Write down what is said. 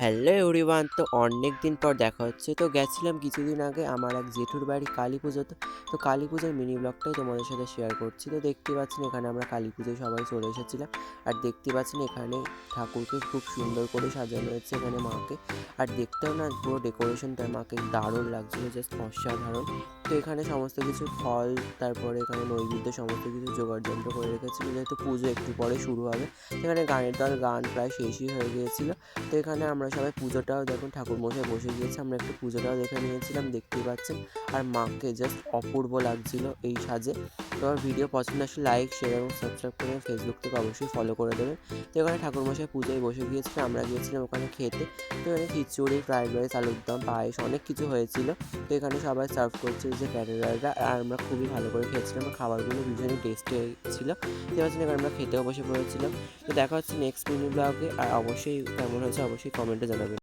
Hello everyone, তো অনেক দিন পর দেখা হচ্ছে। তো গেছিলাম কিছুদিন আগে আমার এক জেঠুর বাড়ি কালী পুজোতে। তো কালী পুজোর মিনি ব্লগটাই তোমাদের সাথে শেয়ার করছি। তো দেখতে পাচ্ছেন এখানে আমরা কালী পুজোয় সবাই চলে এসেছিলাম। আর দেখতে পাচ্ছেন এখানে ঠাকুরকে খুব সুন্দর করে সাজানো হয়েছে এখানে মাকে। আর দেখতেও না পুরো ডেকোরেশনটা মাকে দারুণ লাগছিলো, জাস্ট অসাধারণ। তো এখানে সমস্ত কিছু ফল, তারপরে এখানে নৈবেদ্য সমস্ত কিছু জোগাড় যন্ত্র করে রেখেছিলো, যেহেতু পুজো একটু পরে শুরু হবে। এখানে গানের দল গান প্রায় শেষই হয়ে গিয়েছিলো। তো এখানে আমরা সবাই পুজোটাও দেখুন ঠাকুরমশাই বসে গিয়েছে, আমরা একটু পুজোটাও দেখে নিয়েছিলাম, দেখতেই পাচ্ছেন। আর মাকে জাস্ট অপূর্ব লাগছিল এই সাজে। তো আমার ভিডিও পছন্দ আসলে লাইক, শেয়ার এবং সাবস্ক্রাইব করে ফেসবুক থেকে অবশ্যই ফলো করে দেবেন। তো এখানে ঠাকুরমশাই পুজোয় বসে গিয়েছিল, আমরা গিয়েছিলাম ওখানে খেতে। তো এখানে খিচুড়ি, ফ্রাইড রাইস, আলুর দম, পায়েস অনেক কিছু হয়েছিল। তো এখানে সবাই সার্ভ করছে যে ক্যাটারাররা, আর আমরা খুবই ভালো করে খেয়েছিলাম। খাবারগুলো ভীষণই টেস্টি ছিল। তো এখানে আমরা খেতেও বসে পড়েছিলাম। তো দেখা হচ্ছে নেক্সট মিনি ব্লগে। আর অবশ্যই কেমন হয়েছে অবশ্যই কমেন্টে জানাবেন।